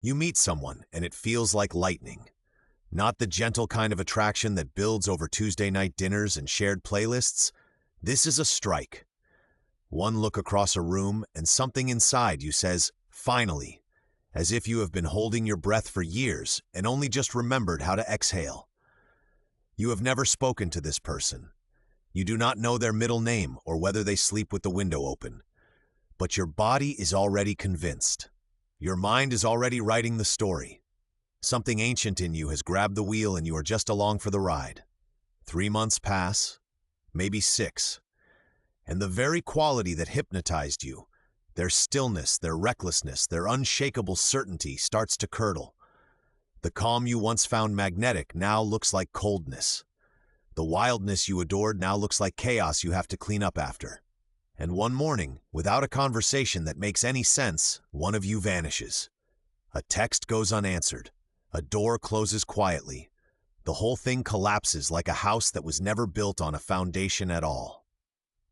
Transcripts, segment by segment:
You meet someone, and it feels like lightning. Not the gentle kind of attraction that builds over Tuesday night dinners and shared playlists. This is a strike. One look across a room, and something inside you says, "Finally," as if you have been holding your breath for years and only just remembered how to exhale. You have never spoken to this person. You do not know their middle name or whether they sleep with the window open. But your body is already convinced. Your mind is already writing the story. Something ancient in you has grabbed the wheel and you are just along for the ride. 3 months pass, maybe 6. And the very quality that hypnotized you, their stillness, their recklessness, their unshakable certainty starts to curdle. The calm you once found magnetic now looks like coldness. The wildness you adored now looks like chaos you have to clean up after. And one morning, without a conversation that makes any sense, one of you vanishes. A text goes unanswered. A door closes quietly. The whole thing collapses like a house that was never built on a foundation at all.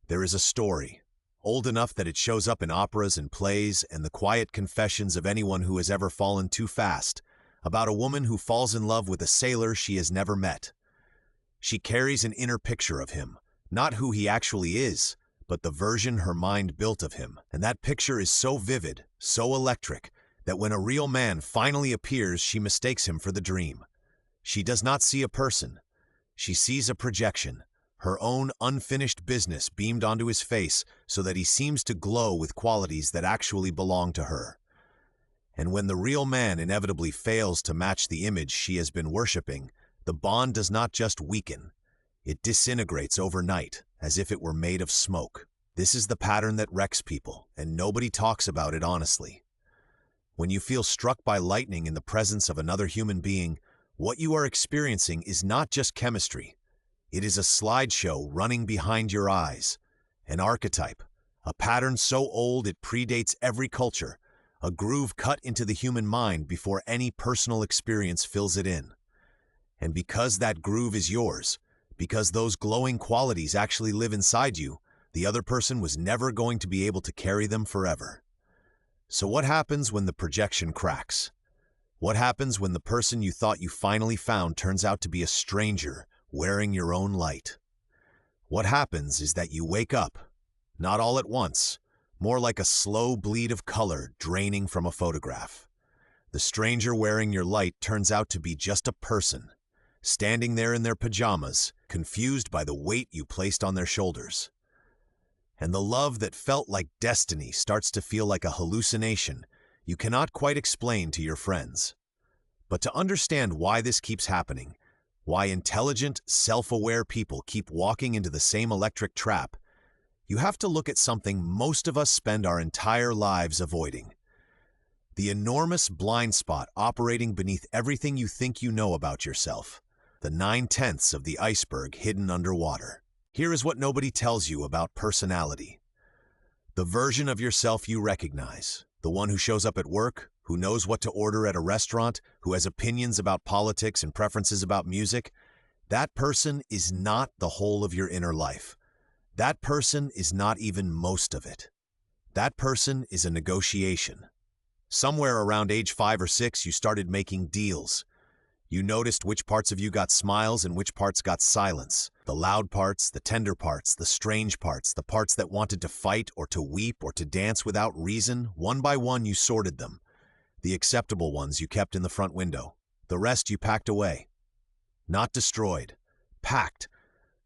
There is a story, old enough that it shows up in operas and plays and the quiet confessions of anyone who has ever fallen too fast, about a woman who falls in love with a sailor she has never met. She carries an inner picture of him, not who he actually is, but the version her mind built of him. And that picture is so vivid, so electric, that when a real man finally appears, she mistakes him for the dream. She does not see a person. She sees a projection, her own unfinished business beamed onto his face so that he seems to glow with qualities that actually belong to her. And when the real man inevitably fails to match the image she has been worshiping, the bond does not just weaken. It disintegrates overnight, as if it were made of smoke. This is the pattern that wrecks people, and nobody talks about it honestly. When you feel struck by lightning in the presence of another human being, what you are experiencing is not just chemistry. It is a slideshow running behind your eyes, an archetype, a pattern so old it predates every culture, a groove cut into the human mind before any personal experience fills it in. And because that groove is yours, because those glowing qualities actually live inside you, the other person was never going to be able to carry them forever. So what happens when the projection cracks? What happens when the person you thought you finally found turns out to be a stranger wearing your own light? What happens is that you wake up, not all at once, more like a slow bleed of color draining from a photograph. The stranger wearing your light turns out to be just a person, standing there in their pajamas, confused by the weight you placed on their shoulders. And the love that felt like destiny starts to feel like a hallucination you cannot quite explain to your friends. But to understand why this keeps happening, why intelligent, self-aware people keep walking into the same electric trap, you have to look at something most of us spend our entire lives avoiding. The enormous blind spot operating beneath everything you think you know about yourself. The 9/10 of the iceberg hidden underwater. Here is what nobody tells you about personality. The version of yourself you recognize, the one who shows up at work, who knows what to order at a restaurant, who has opinions about politics and preferences about music, that person is not the whole of your inner life. That person is not even most of it. That person is a negotiation. Somewhere around age 5 or 6, you started making deals. You noticed which parts of you got smiles and which parts got silence. The loud parts, the tender parts, the strange parts, the parts that wanted to fight or to weep or to dance without reason. One by one you sorted them. The acceptable ones you kept in the front window. The rest you packed away. Not destroyed. Packed.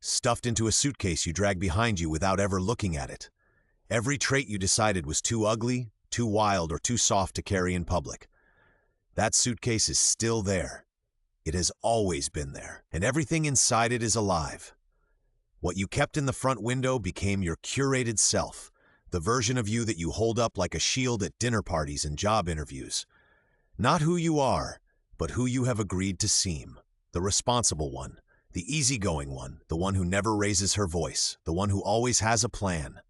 Stuffed into a suitcase you dragged behind you without ever looking at it. Every trait you decided was too ugly, too wild, or too soft to carry in public. That suitcase is still there. It has always been there, and everything inside it is alive. What you kept in the front window became your curated self, the version of you that you hold up like a shield at dinner parties and job interviews. Not who you are, but who you have agreed to seem. The responsible one, the easygoing one, the one who never raises her voice, the one who always has a plan.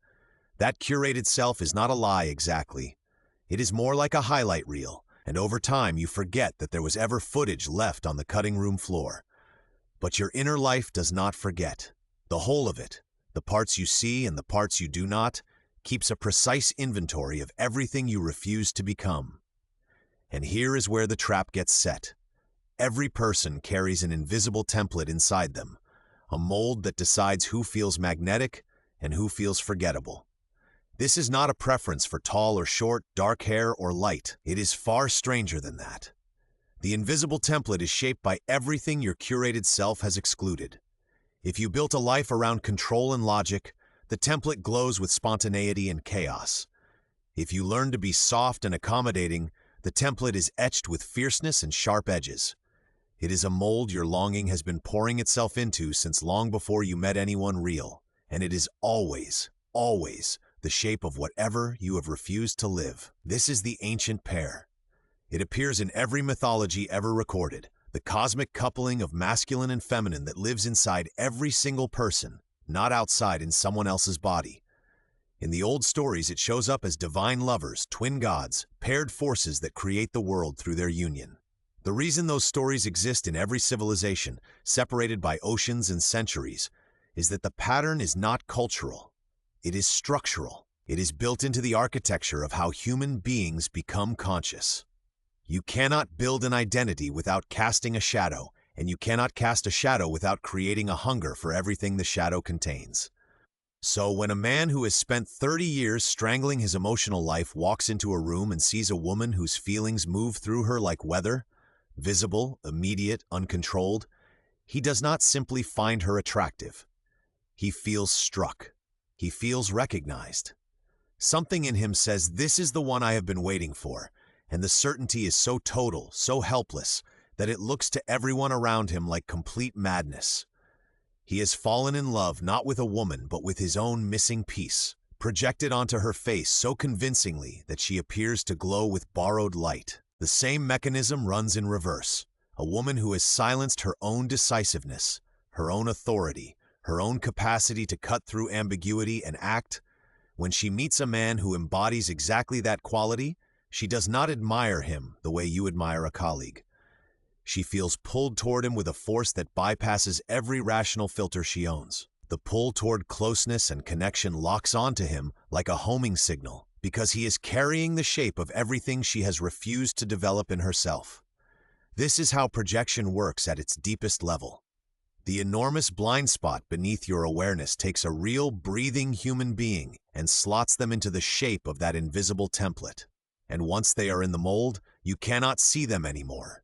That curated self is not a lie exactly. It is more like a highlight reel. And over time you forget that there was ever footage left on the cutting room floor. But your inner life does not forget. The whole of it, the parts you see and the parts you do not, keeps a precise inventory of everything you refuse to become. And here is where the trap gets set. Every person carries an invisible template inside them, a mold that decides who feels magnetic and who feels forgettable. This is not a preference for tall or short, dark hair or light. It is far stranger than that. The invisible template is shaped by everything your curated self has excluded. If you built a life around control and logic, the template glows with spontaneity and chaos. If you learn to be soft and accommodating, the template is etched with fierceness and sharp edges. It is a mold your longing has been pouring itself into since long before you met anyone real, and it is always, always the shape of whatever you have refused to live. This is the ancient pair. It appears in every mythology ever recorded, the cosmic coupling of masculine and feminine that lives inside every single person, not outside in someone else's body. In the old stories, it shows up as divine lovers, twin gods, paired forces that create the world through their union. The reason those stories exist in every civilization, separated by oceans and centuries, is that the pattern is not cultural. It is structural. It is built into the architecture of how human beings become conscious. You cannot build an identity without casting a shadow, and you cannot cast a shadow without creating a hunger for everything the shadow contains. So when a man who has spent 30 years strangling his emotional life walks into a room and sees a woman whose feelings move through her like weather, visible, immediate, uncontrolled, he does not simply find her attractive. He feels struck. He feels recognized. Something in him says, "This is the one I have been waiting for," and the certainty is so total, so helpless, that it looks to everyone around him like complete madness. He has fallen in love not with a woman but with his own missing piece, projected onto her face so convincingly that she appears to glow with borrowed light. The same mechanism runs in reverse. A woman who has silenced her own decisiveness, her own authority, her own capacity to cut through ambiguity and act. When she meets a man who embodies exactly that quality, she does not admire him the way you admire a colleague. She feels pulled toward him with a force that bypasses every rational filter she owns. The pull toward closeness and connection locks onto him like a homing signal, because he is carrying the shape of everything she has refused to develop in herself. This is how projection works at its deepest level. The enormous blind spot beneath your awareness takes a real, breathing human being and slots them into the shape of that invisible template. And once they are in the mold, you cannot see them anymore.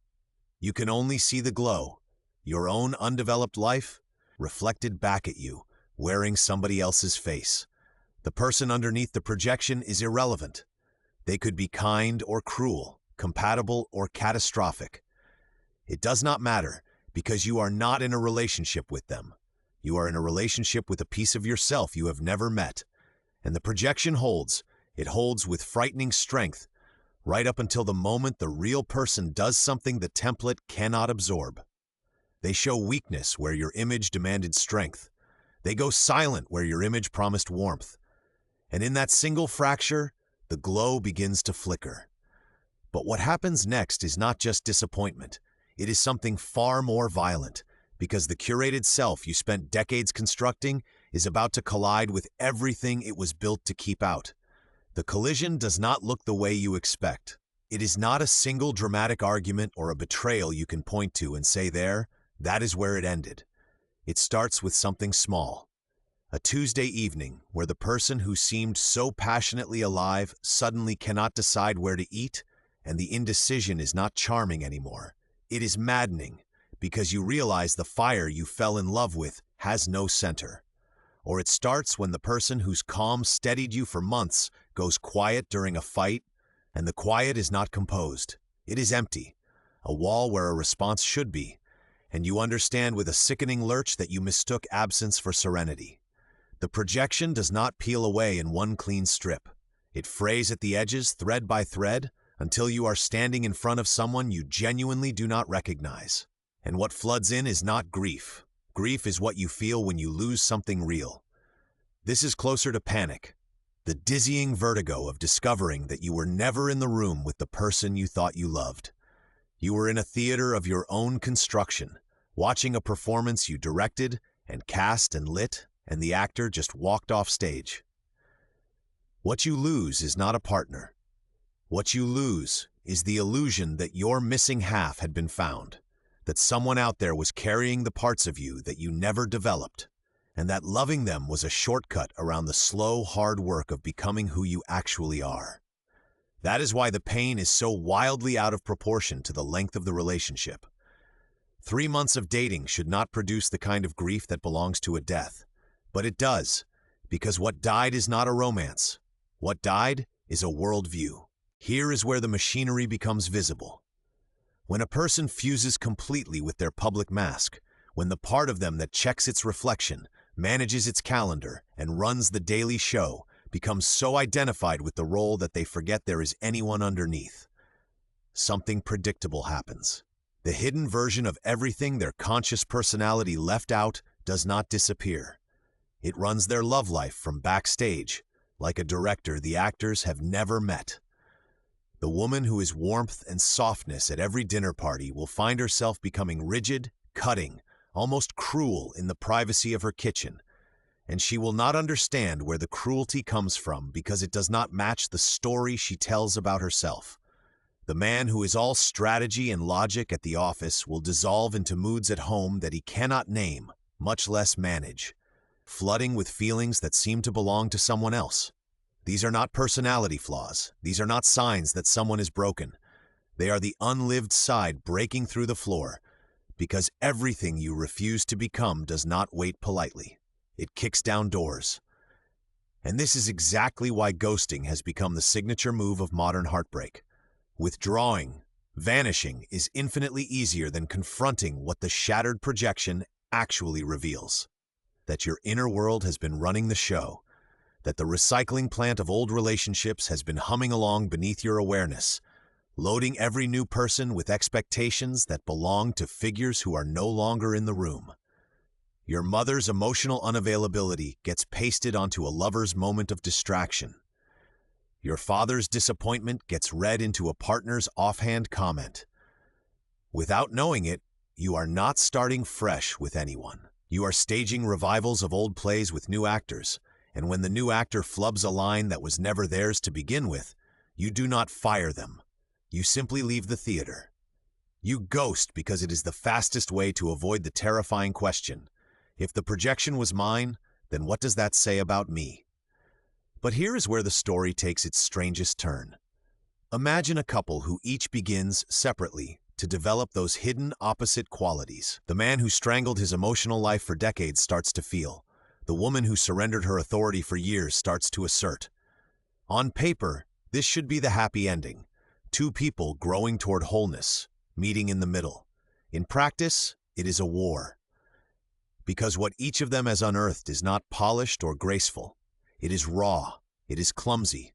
You can only see the glow, your own undeveloped life, reflected back at you, wearing somebody else's face. The person underneath the projection is irrelevant. They could be kind or cruel, compatible or catastrophic. It does not matter, because you are not in a relationship with them. You are in a relationship with a piece of yourself you have never met. And the projection holds. It holds with frightening strength, right up until the moment the real person does something the template cannot absorb. They show weakness where your image demanded strength. They go silent where your image promised warmth. And in that single fracture, the glow begins to flicker. But what happens next is not just disappointment. It is something far more violent, because the curated self you spent decades constructing is about to collide with everything it was built to keep out. The collision does not look the way you expect. It is not a single dramatic argument or a betrayal you can point to and say that is where it ended. It starts with something small. A Tuesday evening where the person who seemed so passionately alive suddenly cannot decide where to eat, and the indecision is not charming anymore. It is maddening, because you realize the fire you fell in love with has no center. Or it starts when the person whose calm steadied you for months goes quiet during a fight, and the quiet is not composed. It is empty, a wall where a response should be, and you understand with a sickening lurch that you mistook absence for serenity. The projection does not peel away in one clean strip. It frays at the edges, thread by thread, until you are standing in front of someone you genuinely do not recognize. And what floods in is not grief. Grief is what you feel when you lose something real. This is closer to panic, the dizzying vertigo of discovering that you were never in the room with the person you thought you loved. You were in a theater of your own construction, watching a performance you directed and cast and lit, and the actor just walked off stage. What you lose is not a partner. What you lose is the illusion that your missing half had been found, that someone out there was carrying the parts of you that you never developed, and that loving them was a shortcut around the slow, hard work of becoming who you actually are. That is why the pain is so wildly out of proportion to the length of the relationship. 3 months of dating should not produce the kind of grief that belongs to a death, but it does, because what died is not a romance. What died is a worldview. Here is where the machinery becomes visible. When a person fuses completely with their public mask, when the part of them that checks its reflection, manages its calendar, and runs the daily show becomes so identified with the role that they forget there is anyone underneath, something predictable happens. The hidden version of everything their conscious personality left out does not disappear. It runs their love life from backstage, like a director the actors have never met. The woman who is warmth and softness at every dinner party will find herself becoming rigid, cutting, almost cruel in the privacy of her kitchen, and she will not understand where the cruelty comes from because it does not match the story she tells about herself. The man who is all strategy and logic at the office will dissolve into moods at home that he cannot name, much less manage, flooding with feelings that seem to belong to someone else. These are not personality flaws. These are not signs that someone is broken. They are the unlived side breaking through the floor, because everything you refuse to become does not wait politely. It kicks down doors. And this is exactly why ghosting has become the signature move of modern heartbreak. Withdrawing, vanishing, is infinitely easier than confronting what the shattered projection actually reveals. That your inner world has been running the show. That the recycling plant of old relationships has been humming along beneath your awareness, loading every new person with expectations that belong to figures who are no longer in the room. Your mother's emotional unavailability gets pasted onto a lover's moment of distraction. Your father's disappointment gets read into a partner's offhand comment. Without knowing it, you are not starting fresh with anyone. You are staging revivals of old plays with new actors, and when the new actor flubs a line that was never theirs to begin with, you do not fire them. You simply leave the theater. You ghost because it is the fastest way to avoid the terrifying question: if the projection was mine, then what does that say about me? But here is where the story takes its strangest turn. Imagine a couple who each begins separately to develop those hidden opposite qualities. The man who strangled his emotional life for decades starts to feel. The woman who surrendered her authority for years starts to assert. On paper, this should be the happy ending. Two people growing toward wholeness, meeting in the middle. In practice, it is a war. Because what each of them has unearthed is not polished or graceful. It is raw. It is clumsy.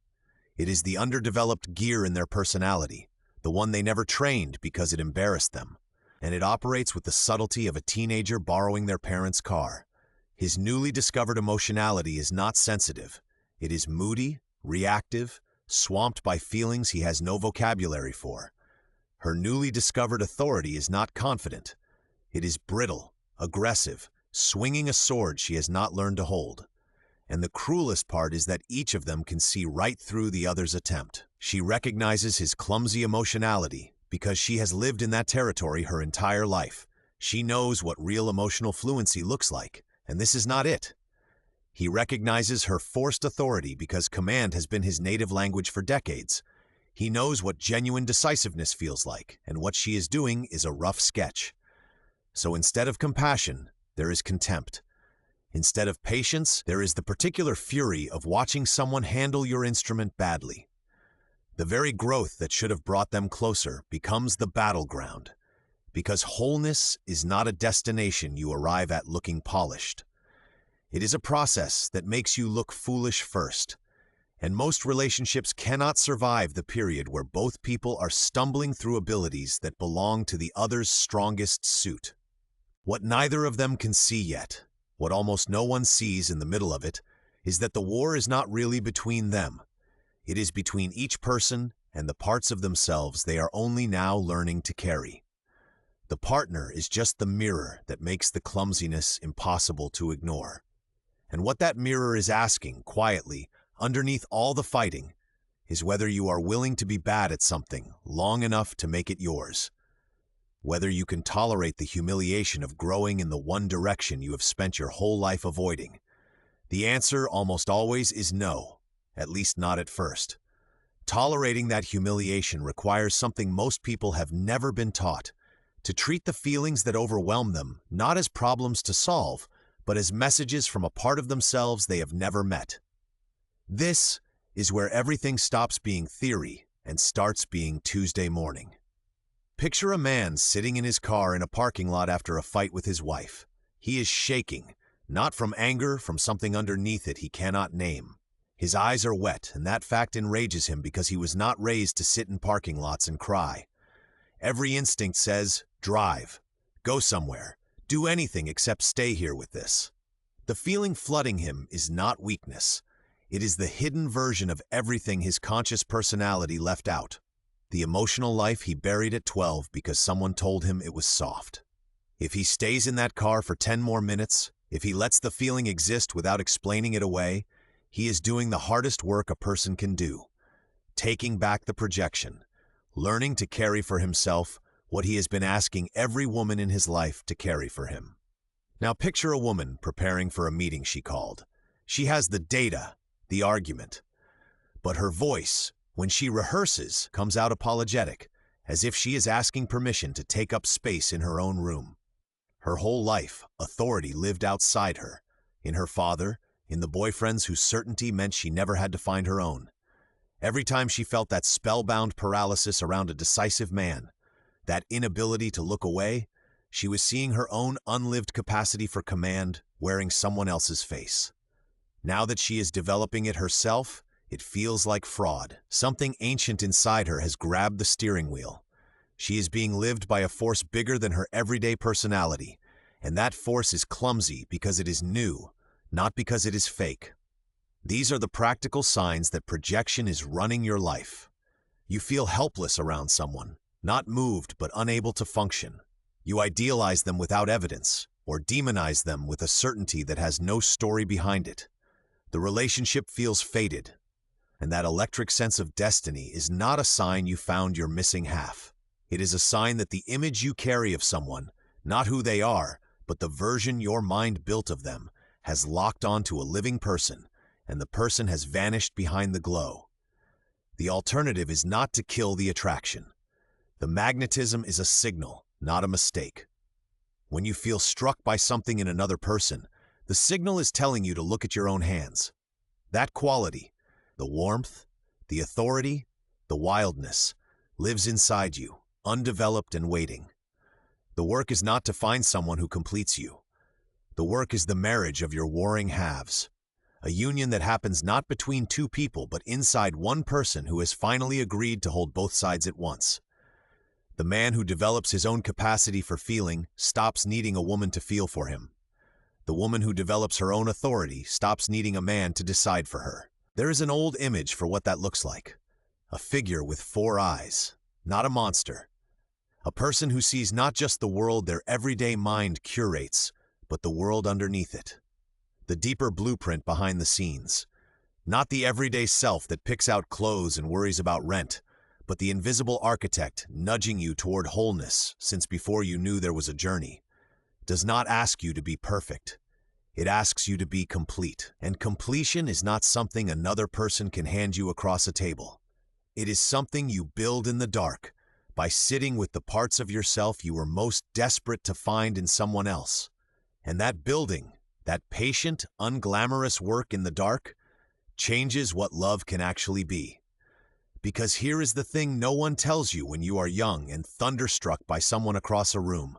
It is the underdeveloped gear in their personality, the one they never trained because it embarrassed them. And it operates with the subtlety of a teenager borrowing their parents' car. His newly discovered emotionality is not sensitive. It is moody, reactive, swamped by feelings he has no vocabulary for. Her newly discovered authority is not confident. It is brittle, aggressive, swinging a sword she has not learned to hold. And the cruelest part is that each of them can see right through the other's attempt. She recognizes his clumsy emotionality because she has lived in that territory her entire life. She knows what real emotional fluency looks like. And this is not it. He recognizes her forced authority because command has been his native language for decades. He knows what genuine decisiveness feels like, and what she is doing is a rough sketch. So instead of compassion, there is contempt. Instead of patience, there is the particular fury of watching someone handle your instrument badly. The very growth that should have brought them closer becomes the battleground. Because wholeness is not a destination you arrive at looking polished. It is a process that makes you look foolish first. And most relationships cannot survive the period where both people are stumbling through abilities that belong to the other's strongest suit. What neither of them can see yet, what almost no one sees in the middle of it, is that the war is not really between them. It is between each person and the parts of themselves they are only now learning to carry. The partner is just the mirror that makes the clumsiness impossible to ignore. And what that mirror is asking, quietly, underneath all the fighting, is whether you are willing to be bad at something long enough to make it yours. Whether you can tolerate the humiliation of growing in the one direction you have spent your whole life avoiding. The answer almost always is no, at least not at first. Tolerating that humiliation requires something most people have never been taught: to treat the feelings that overwhelm them not as problems to solve, but as messages from a part of themselves they have never met. This is where everything stops being theory and starts being Tuesday morning. Picture a man sitting in his car in a parking lot after a fight with his wife. He is shaking, not from anger, from something underneath it he cannot name. His eyes are wet, and that fact enrages him because he was not raised to sit in parking lots and cry. Every instinct says, drive, go somewhere, do anything except stay here with this. The feeling flooding him is not weakness. It is the hidden version of everything his conscious personality left out. The emotional life he buried at 12 because someone told him it was soft. If he stays in that car for 10 more minutes, if he lets the feeling exist without explaining it away, he is doing the hardest work a person can do: taking back the projection, learning to carry for himself what he has been asking every woman in his life to carry for him. Now picture a woman preparing for a meeting she called. She has the data, the argument, but her voice, when she rehearses, comes out apologetic, as if she is asking permission to take up space in her own room. Her whole life, authority lived outside her, in her father, in the boyfriends whose certainty meant she never had to find her own. Every time she felt that spellbound paralysis around a decisive man, that inability to look away, she was seeing her own unlived capacity for command wearing someone else's face. Now that she is developing it herself, it feels like fraud. Something ancient inside her has grabbed the steering wheel. She is being lived by a force bigger than her everyday personality, and that force is clumsy because it is new, not because it is fake. These are the practical signs that projection is running your life. You feel helpless around someone, not moved but unable to function. You idealize them without evidence, or demonize them with a certainty that has no story behind it. The relationship feels fated, and that electric sense of destiny is not a sign you found your missing half. It is a sign that the image you carry of someone, not who they are, but the version your mind built of them, has locked onto a living person, and the person has vanished behind the glow. The alternative is not to kill the attraction. The magnetism is a signal, not a mistake. When you feel struck by something in another person, the signal is telling you to look at your own hands. That quality, the warmth, the authority, the wildness, lives inside you, undeveloped and waiting. The work is not to find someone who completes you. The work is the marriage of your warring halves, a union that happens not between two people but inside one person who has finally agreed to hold both sides at once. The man who develops his own capacity for feeling stops needing a woman to feel for him. The woman who develops her own authority stops needing a man to decide for her. There is an old image for what that looks like: a figure with 4 eyes, not a monster. A person who sees not just the world their everyday mind curates, but the world underneath it. The deeper blueprint behind the scenes. Not the everyday self that picks out clothes and worries about rent, but the invisible architect nudging you toward wholeness since before you knew there was a journey. Does not ask you to be perfect. It asks you to be complete. And completion is not something another person can hand you across a table. It is something you build in the dark, by sitting with the parts of yourself you were most desperate to find in someone else. And that building, that patient, unglamorous work in the dark, changes what love can actually be. Because here is the thing no one tells you when you are young and thunderstruck by someone across a room.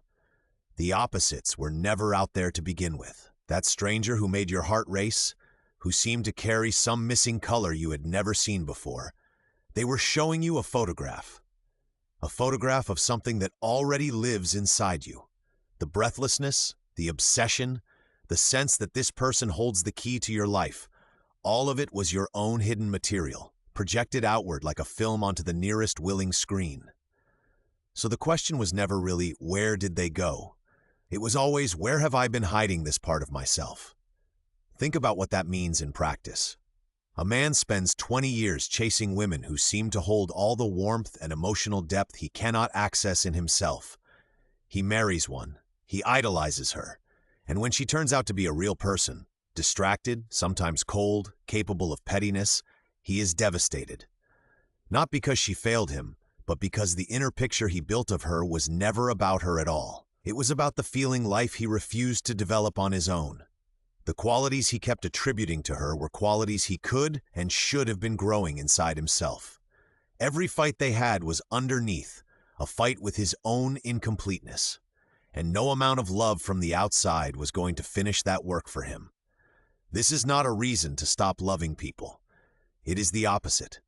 The opposites were never out there to begin with. That stranger who made your heart race, who seemed to carry some missing color you had never seen before, they were showing you a photograph. A photograph of something that already lives inside you. The breathlessness, the obsession, the sense that this person holds the key to your life, all of it was your own hidden material, projected outward like a film onto the nearest willing screen. So the question was never really, where did they go? It was always, where have I been hiding this part of myself? Think about what that means in practice. A man spends 20 years chasing women who seem to hold all the warmth and emotional depth he cannot access in himself. He marries one, he idolizes her, and when she turns out to be a real person, distracted, sometimes cold, capable of pettiness, he is devastated. Not because she failed him, but because the inner picture he built of her was never about her at all. It was about the feeling life he refused to develop on his own. The qualities he kept attributing to her were qualities he could and should have been growing inside himself. Every fight they had was underneath, a fight with his own incompleteness. And no amount of love from the outside was going to finish that work for him. This is not a reason to stop loving people. It is the opposite.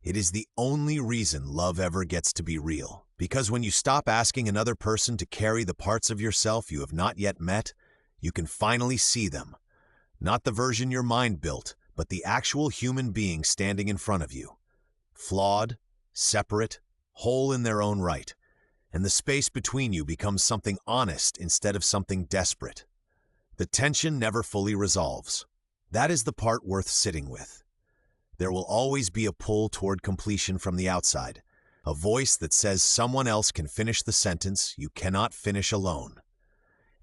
It is the only reason love ever gets to be real. Because when you stop asking another person to carry the parts of yourself you have not yet met, you can finally see them. Not the version your mind built, but the actual human being standing in front of you. Flawed, separate, whole in their own right. And the space between you becomes something honest instead of something desperate. The tension never fully resolves. That is the part worth sitting with. There will always be a pull toward completion from the outside, a voice that says someone else can finish the sentence you cannot finish alone.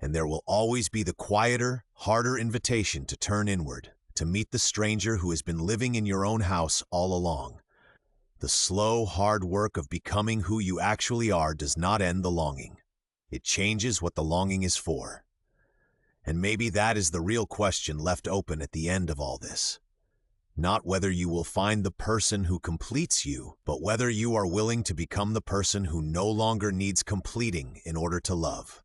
And there will always be the quieter, harder invitation to turn inward, to meet the stranger who has been living in your own house all along. The slow, hard work of becoming who you actually are does not end the longing. It changes what the longing is for. And maybe that is the real question left open at the end of all this. Not whether you will find the person who completes you, but whether you are willing to become the person who no longer needs completing in order to love.